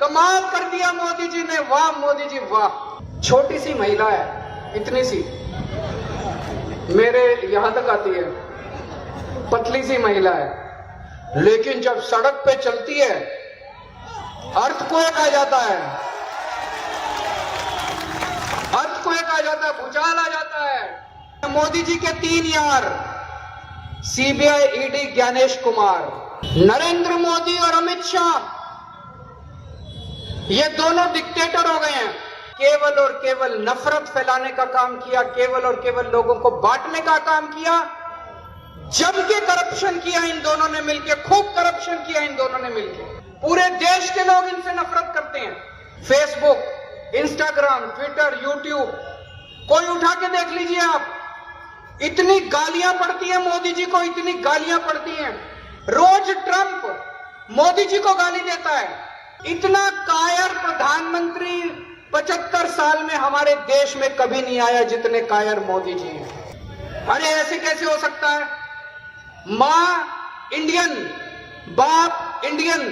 कमाल कर दिया मोदी जी ने, वाह मोदी जी वाह। छोटी सी महिला है, इतनी सी, मेरे यहां तक आती है, पतली सी महिला है, लेकिन जब सड़क पे चलती है अर्थक्वेक आ जाता है, अर्थक्वेक आ जाता है, भूचाल आ जाता है। मोदी जी के 3 यार, सीबीआई ईडी ज्ञानेश कुमार, नरेंद्र मोदी और अमित शाह, ये दोनों डिक्टेटर हो गए हैं। केवल और केवल नफरत फैलाने का काम किया, केवल और केवल लोगों को बांटने का काम किया। जम के करप्शन किया इन दोनों ने मिलकर, खूब करप्शन किया इन दोनों ने मिलकर। पूरे देश के लोग इनसे नफरत करते हैं। फेसबुक, इंस्टाग्राम, ट्विटर, यूट्यूब, कोई उठा के देख लीजिए आप, इतनी गालियां पड़ती हैं मोदी जी को, इतनी गालियां पड़ती हैं। रोज ट्रंप मोदी जी को गाली देता है। इतना कायर प्रधानमंत्री 75 साल में हमारे देश में कभी नहीं आया जितने कायर मोदी जी हैं। अरे ऐसे कैसे हो सकता है? मां इंडियन, बाप इंडियन,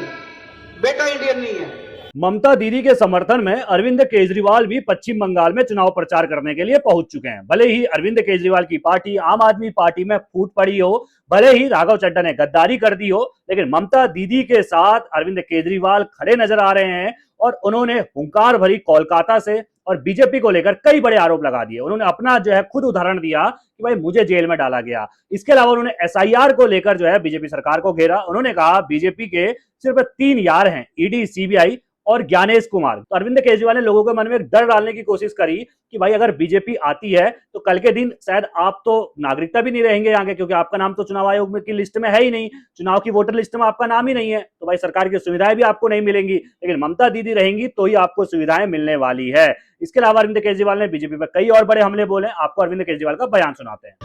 बेटा इंडियन नहीं है। ममता दीदी के समर्थन में अरविंद केजरीवाल भी पश्चिम बंगाल में चुनाव प्रचार करने के लिए पहुंच चुके हैं। भले ही अरविंद केजरीवाल की पार्टी आम आदमी पार्टी में फूट पड़ी हो, भले ही राघव चड्ढा ने गद्दारी कर दी हो, लेकिन ममता दीदी के साथ अरविंद केजरीवाल खड़े नजर आ रहे हैं और उन्होंने हुंकार भरी कोलकाता से और बीजेपी को लेकर कई बड़े आरोप लगा दिए। उन्होंने अपना जो है खुद उदाहरण दिया कि भाई मुझे जेल में डाला गया। इसके अलावा उन्होंने एसआईआर को लेकर जो है बीजेपी सरकार को घेरा। उन्होंने कहा बीजेपी के सिर्फ 3 यार हैं, ईडी, सीबीआई और ज्ञानेश कुमार। तो अरविंद केजरीवाल ने लोगों के मन में एक डर डालने की कोशिश करी कि भाई अगर बीजेपी आती है तो कल के दिन शायद आप तो नागरिकता भी नहीं रहेंगे आगे, क्योंकि आपका नाम तो चुनाव आयोग की लिस्ट में है ही नहीं, चुनाव की वोटर लिस्ट में आपका नाम ही नहीं है, तो भाई सरकार की सुविधाएं भी आपको नहीं मिलेंगी। लेकिन ममता दीदी रहेंगी तो ही आपको सुविधाएं मिलने वाली है। इसके अलावा अरविंद केजरीवाल ने बीजेपी पर कई और बड़े हमले बोले। आपको अरविंद केजरीवाल का बयान सुनाते हैं।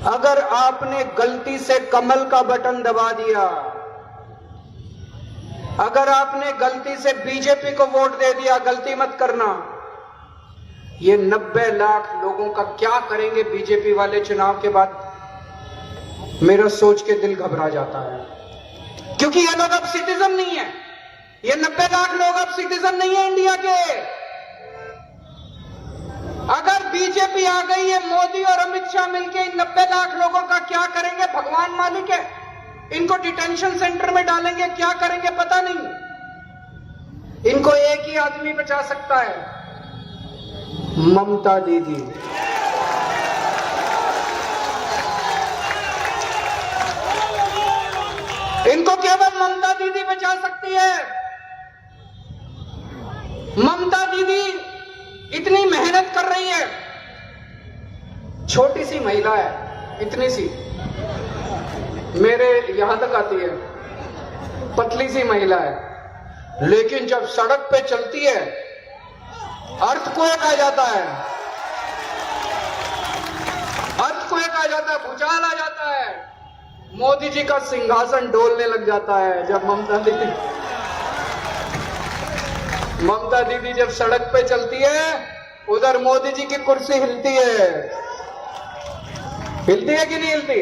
अगर आपने गलती से कमल का बटन दबा दिया, अगर आपने गलती से बीजेपी को वोट दे दिया, गलती मत करना। ये 90 लाख लोगों का क्या करेंगे बीजेपी वाले चुनाव के बाद, मेरा सोच के दिल घबरा जाता है। क्योंकि ये लोग अब सिटीजन नहीं है, ये 90 लाख लोग अब सिटीजन नहीं है इंडिया के। अगर बीजेपी आ गई है, मोदी और अमित शाह मिलकर इन 90 लाख लोगों का क्या करेंगे भगवान मालिक है। इनको डिटेंशन सेंटर में डालेंगे, क्या करेंगे पता नहीं। इनको एक ही आदमी बचा सकता है, ममता दीदी। इनको केवल ममता दीदी बचा सकती है। ममता दीदी इतनी मेहनत कर रही है, छोटी सी महिला है, इतनी सी, मेरे यहां तक आती है, पतली सी महिला है, लेकिन जब सड़क पे चलती है अर्थक्वेक आ जाता है, अर्थक्वेक आ जाता है, भूचाल आ जाता है। मोदी जी का सिंहासन डोलने लग जाता है जब ममता दीदी जब सड़क पे चलती है, उधर मोदी जी की कुर्सी हिलती है। हिलती है कि नहीं हिलती?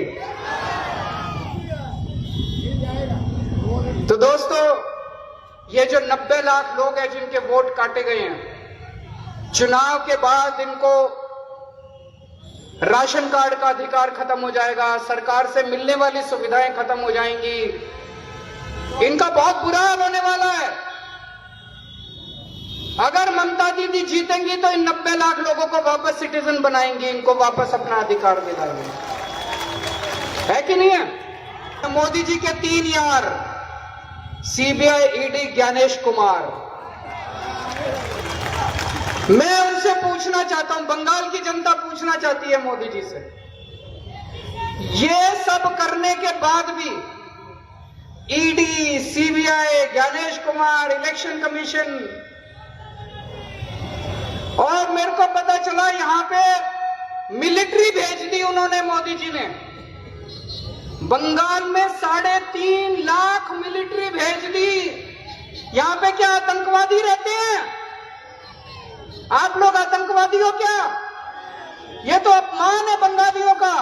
तो दोस्तों, ये जो 90 लाख लोग हैं जिनके वोट काटे गए हैं, चुनाव के बाद इनको राशन कार्ड का अधिकार खत्म हो जाएगा, सरकार से मिलने वाली सुविधाएं खत्म हो जाएंगी, इनका बहुत बुरा हाल होने वाला है। अगर ममता दीदी जीतेंगी तो इन 90 लाख लोगों को वापस सिटीजन बनाएंगे, इनको वापस अपना अधिकार दिलाएंगे, है कि नहीं है? मोदी जी के 3 यार, सीबीआई, ईडी, ज्ञानेश कुमार, मैं उनसे पूछना चाहता हूं, बंगाल की जनता पूछना चाहती है मोदी जी से, ये सब करने के बाद भी ED, CBI, Gyanesh Kumar, election commission, और मेरे को पता चला यहां पे मिलिट्री भेज दी उन्होंने, मोदी जी ने बंगाल में 3.5 लाख मिलिट्री भेज दी। यहां पे क्या आतंकवादी रहते हैं? आप लोग आतंकवादी हो क्या? ये तो अपमान है बंगालियों का।